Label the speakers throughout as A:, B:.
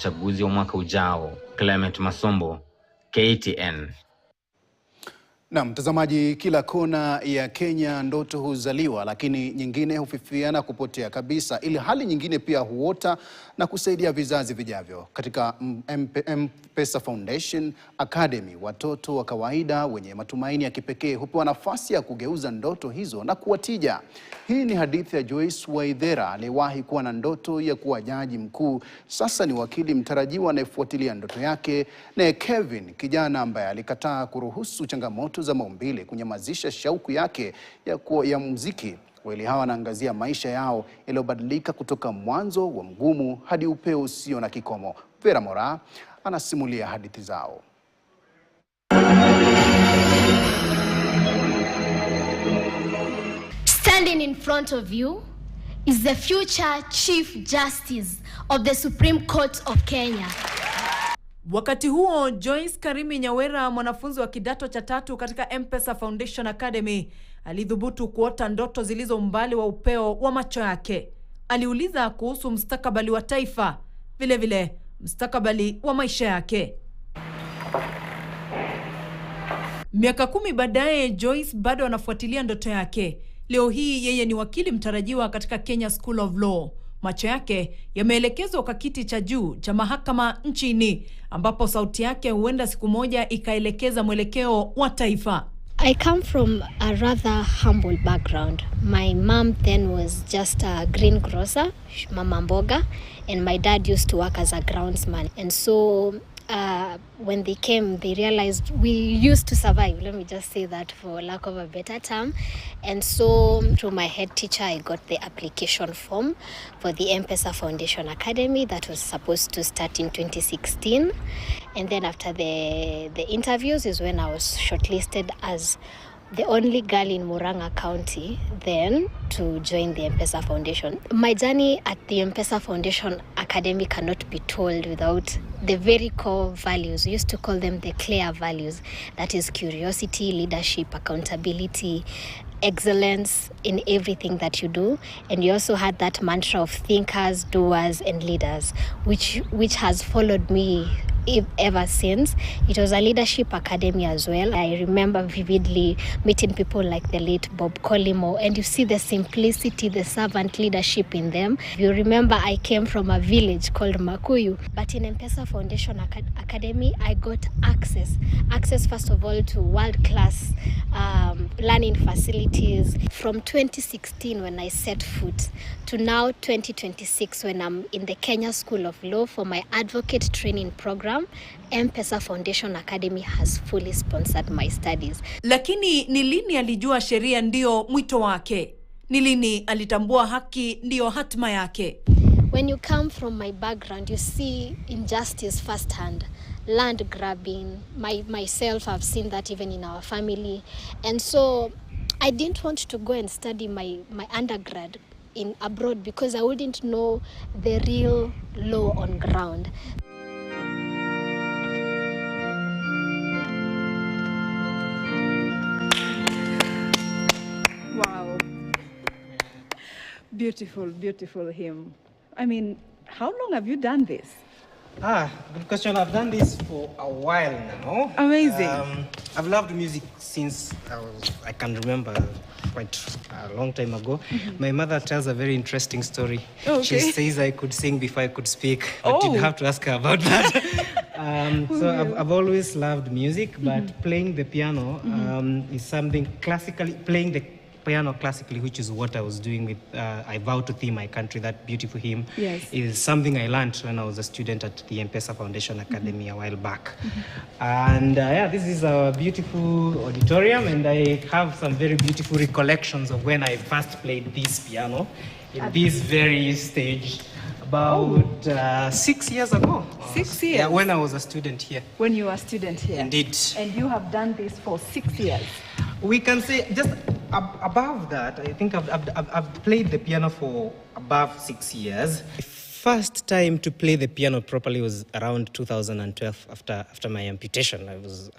A: uchaguzi wa mwaka ujao. Clement Masombo, KTN.
B: Na mtazamaji, kila kona ya Kenya ndoto huzaliwa, lakini nyingine hufifia na kupotea kabisa, ili hali nyingine pia huota na kusaidia vizazi vijavyo. Katika M-Pesa Foundation Academy, watoto wa kawaida wenye matumaini ya kipekee hupewa nafasi ya kugeuza ndoto hizo na kuwa tija. Hii ni hadithi ya Joyce Waithera, aliyewahi kuwa na ndoto ya kuwa jaji mkuu. Sasa ni wakili mtarajiwa anayefuatilia ndoto yake, na Kevin, kijana ambaye alikataa kuruhusu changamoto za maumbile kunyamazisha shauku yake ya muziki. Wawili hawa wanaangazia maisha yao yaliyobadilika kutoka mwanzo wa mgumu hadi upeo usio na kikomo. Vera Mora anasimulia hadithi zao.
C: Standing in front of you is the future Chief Justice of the Supreme Court of Kenya.
D: Wakati huo, Joyce Karimi Nyawera, mwanafunzi wa kidato cha 3 katika M-Pesa Foundation Academy, alidhubutu kuota ndoto zilizo mbali wa upeo wa macho yake. Aliuliza kuhusu mustakabali wa taifa, vile vile mustakabali wa maisha yake. Miaka 10 baadaye, Joyce bado anafuatilia ndoto yake. Leo hii yeye ni wakili mtarajiwa katika Kenya School of Law. Macho yake yameelekezwa kwa kiti cha juu cha mahakama nchini, ambapo sauti yake huenda siku moja ikaelekeza mwelekeo wa taifa.
C: I come from a rather humble background. My mom then was just a greengrocer, Mama Mboga, and my dad used to work as a groundsman. And so when they came, they realized we used to survive. Let me just say that for lack of a better term. And so through my head teacher, I got the application form for the M-Pesa Foundation Academy that was supposed to start in 2016. And then after the interviews is when I was shortlisted as the only girl in Murang'a County then to join the M-Pesa Foundation. My journey at the M-Pesa Foundation Academy cannot be told without the very core values. We used to call them the clear values. That is curiosity, leadership, accountability, excellence in everything that you do. And you also had that mantra of thinkers, doers, and leaders, which has followed me ever since. It was a leadership academy as well. I remember vividly meeting people like the late Bob Collymore, and you see the simplicity, the servant leadership in them. You remember I came from a village called Makuyu, but in M-Pesa Foundation Academy, I got access first of all to world-class learning facilities. From 2016 when I set foot to now 2026 when I'm in the Kenya School of Law for my advocate training program, M-Pesa Foundation Academy has fully sponsored my studies.
D: Lakini ni lini alijua sheria ndio mwito wake? Ni lini alitambua haki ndio hatima yake?
C: When you come from my background, you see injustice firsthand. Land grabbing, myself, I've seen that even in our family. And so I didn't want to go and study my undergrad in abroad because I wouldn't know the real law on ground.
E: Wow. Beautiful, beautiful hymn. I mean, how long have you done this?
F: Good question. I've done this for a while now.
E: Amazing.
F: I've loved music since I can remember quite a long time ago. My mother tells a very interesting story.
E: Okay.
F: She says I could sing before I could speak, but you'd have to ask her about that. I've always loved music, but playing the piano is something classically, playing the piano classically, which is what I was doing with I Vow to Thee My Country, that beautiful hymn, is something I learned when I was a student at the M-Pesa Foundation Academy a while back. And this is a beautiful auditorium, and I have some very beautiful recollections of when I first played this piano in this very stage about 6 years ago.
E: 6 years?
F: Yeah, when I was a student here.
E: When you were a student here?
F: Indeed.
E: And you have done this for 6 years?
F: We can say just above that. I think I've played the piano for above 6 years. first time to play the piano properly was around 2012 after my amputation. I was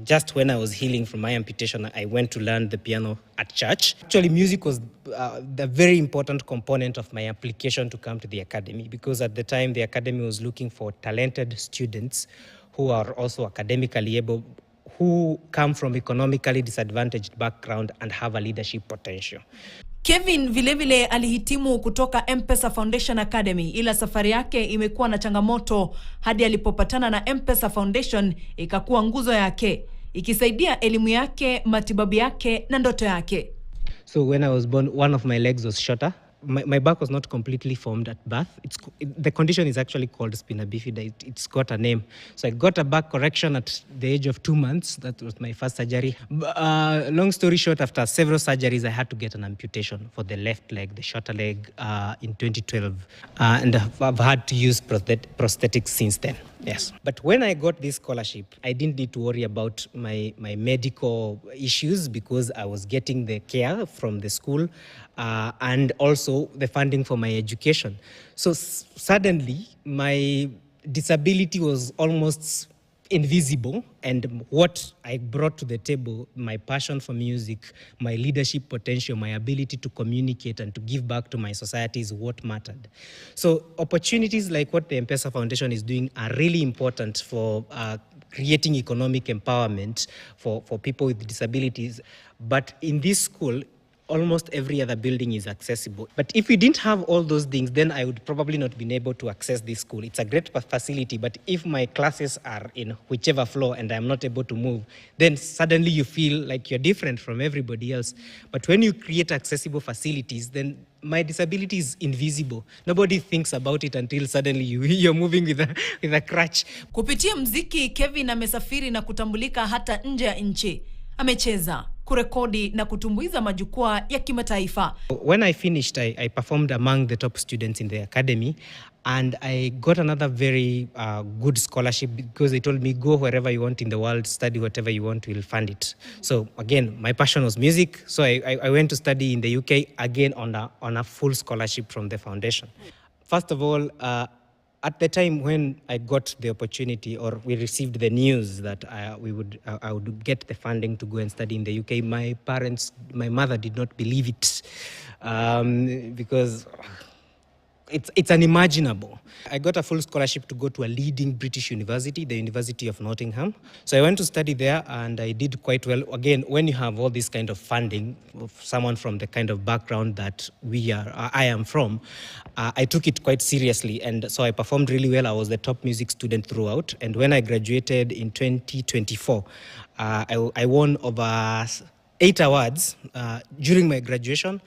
F: just when I was healing from my amputation, I went to learn the piano at church. Actually, music was the very important component of my application to come to the academy, because at the time the academy was looking for talented students who are also academically able, who come from economically disadvantaged background and have a leadership potential.
D: Kevin vilevile alihitimu kutoka M-Pesa Foundation Academy, ila safari yake imekuwa na changamoto hadi alipopatana na M-Pesa Foundation ikakuwa nguzo yake, ikisaidia elimu yake, matibabu yake na ndoto yake.
F: So when I was born, one of my legs was shorter. My back was not completely formed at birth. The condition is actually called spina bifida. It's got a name. So I got a back correction at the age of 2 months. That was my first surgery. Long story short, after several surgeries, I had to get an amputation for the left leg, the shorter leg, in 2012. And I've had to use prosthetics since then. Yes. But when I got this scholarship, I didn't need to worry about my medical issues, because I was getting the care from the school and also the funding for my education. So suddenly, my disability was almost invisible, and what I brought to the table, my passion for music, my leadership potential, my ability to communicate and to give back to my society is what mattered. So opportunities like what the M-Pesa Foundation is doing are really important for creating economic empowerment for people with disabilities. But in this school, almost every other building is accessible. But if we didn't have all those things, then I would probably not been able to access this school. It's a great facility, but if my classes are in whichever floor and I'm not able to move, then suddenly you feel like you're different from everybody else. But when you create accessible facilities, then my disability is invisible. Nobody thinks about it until suddenly you're moving with a crutch.
D: Kupitia mziki, Kevin amesafiri na kutambulika hata nje ya nchi. Amecheza, kurekodi na kutumbuiza majukwaa ya kimataifa.
F: When I finished, I performed among the top students in the academy, and I got another very good scholarship, because they told me, go wherever you want in the world, study whatever you want, we'll fund it. So again, my passion was music, so I went to study in the UK, again on a full scholarship from the foundation. First of all, at the time when I got the opportunity, or we received the news that I would get the funding to go and study in the UK, my mother did not believe it, because it's unimaginable. I got a full scholarship to go to a leading British university, the University of Nottingham. So I went to study there, and I did quite well. Again, when you have all this kind of funding, someone from the kind of background that I am from, I took it quite seriously, and so I performed really well. I was the top music student throughout, and when I graduated in 2024, I won over 8 awards during my graduation.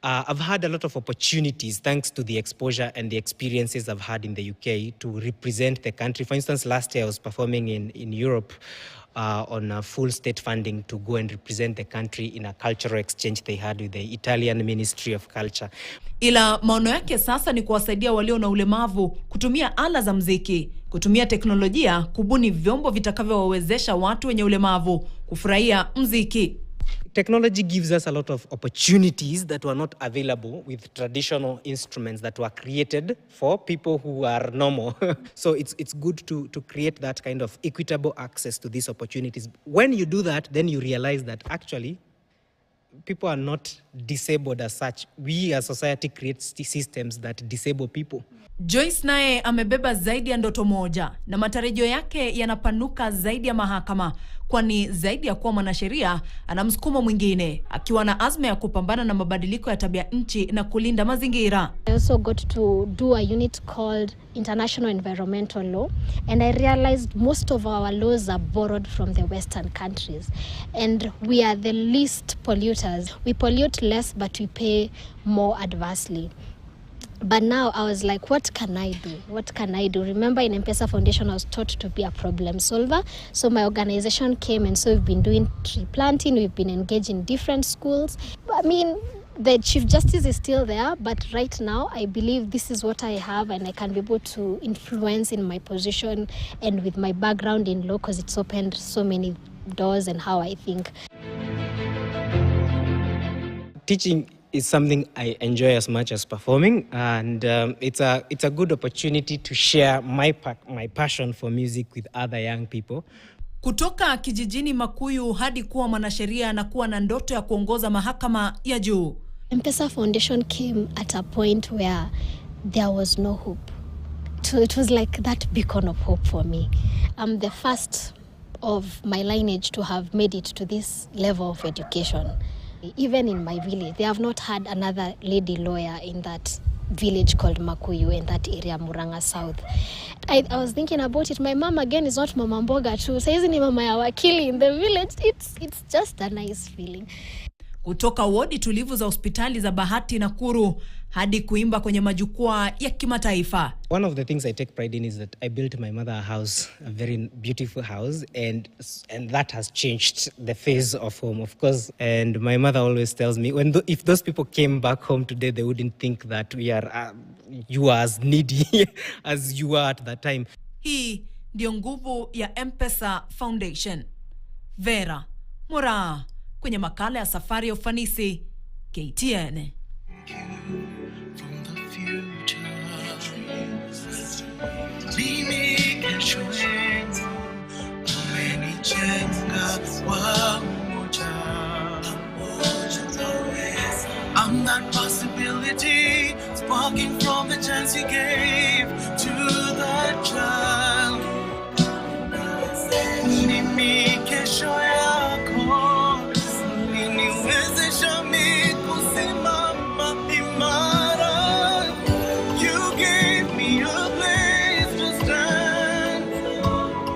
F: I've had a lot of opportunities thanks to the exposure and the experiences I've had in the UK to represent the country. For instance, last year I was performing in Europe on a full state funding to go and represent the country in a cultural exchange they had with the Italian Ministry of Culture.
D: Ila maono yake sasa ni kuwasaidia walio na ulemavu kutumia ala za muziki, kutumia teknolojia, kubuni vyombo vitakavyowawezesha watu wenye ulemavu kufurahia muziki.
F: Technology gives us a lot of opportunities that were not available with traditional instruments that were created for people who are normal. So it's good to create that kind of equitable access to these opportunities. When you do that, then you realize that actually people are not disabled as such. We as society create systems that disable people.
D: Joyce naye amebeba zaidi ya ndoto moja, na matarajio yake yanapanuka zaidi ya mahakama, kwani zaidi ya kuwa mwanasheria ana msukumo mwingine, akiwa na azma ya kupambana na mabadiliko ya tabia nchi na kulinda mazingira.
C: I also got to do a unit called International Environmental Law, and I realized most of our laws are borrowed from the Western countries, and we are the least polluters. We pollute less, but we pay more adversely. But now I was like, what can I do? What can I do? Remember, in M-Pesa Foundation, I was taught to be a problem solver. So my organization came, and so we've been doing tree planting. We've been engaged in different schools. I mean, the Chief Justice is still there, but right now I believe this is what I have, and I can be able to influence in my position and with my background in law, because it's opened so many doors and how I think.
F: teaching is something I enjoy as much as performing, and it's a good opportunity to share my passion for music with other young people.
D: Kutoka kijijini Makuyu hadi kuwa mwanasheria na kuwa na ndoto ya kuongoza mahakama ya juu.
C: M-Pesa Foundation came at a point where there was no hope. So it was like that beacon of hope for me. I'm the first of my lineage to have made it to this level of education. Even in my village, they have not had another lady lawyer in that village called Makuyu, in that area, Murang'a South. I was thinking about it. My mom again is not Mama Mboga too. Saizi ni mama ya wakili in the village. It's just a nice feeling.
D: Kutoka wodi tulivu za hospitali za Bahati na Nakuru hadi kuimba kwenye majukwaa ya kimataifa.
F: One of the things I take pride in is that I built my mother a house, a very beautiful house, and that has changed the face of home, of course. And my mother always tells me, if those people came back home today, they wouldn't think that you are as needy as you were at that time.
D: Hii ndio nguvu ya M-Pesa Foundation. Vera Moraa, kwenye makala ya Safari ya Ufanisi, KTN.
G: I'm that possibility sparking from the chance you gave to that child. Mimi kesho yako niniwezesha mimi kusimama imara. You gave me a place to stand,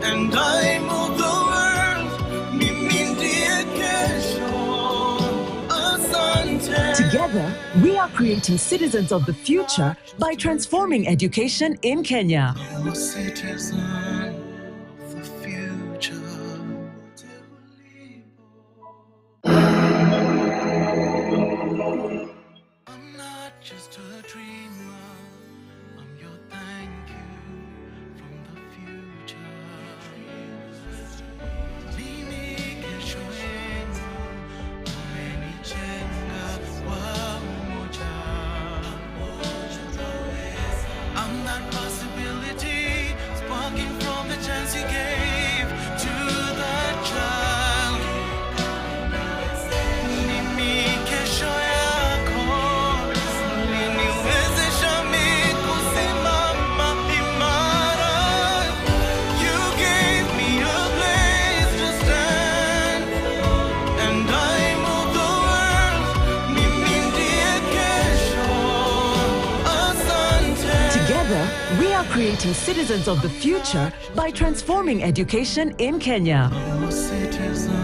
G: and I move the world. Mimi ndiye kesho.
H: Together, we are creating citizens of the future by transforming education in Kenya.
G: I'm a citizen of the future. I'm not just a dreamer. I'm your thank you from the future. Mimi kesho yenu umenijenga pamoja. I'm that possibility sparking from the chance you gave to that child. Mimi kesho yako niniwezesha mimi kusimama imara. You gave me a place to stand, and I move the world. Mimi ndiye kesho. Asante.
H: Together, we are creating citizens of the future by transforming education in Kenya.
G: I'm a citizen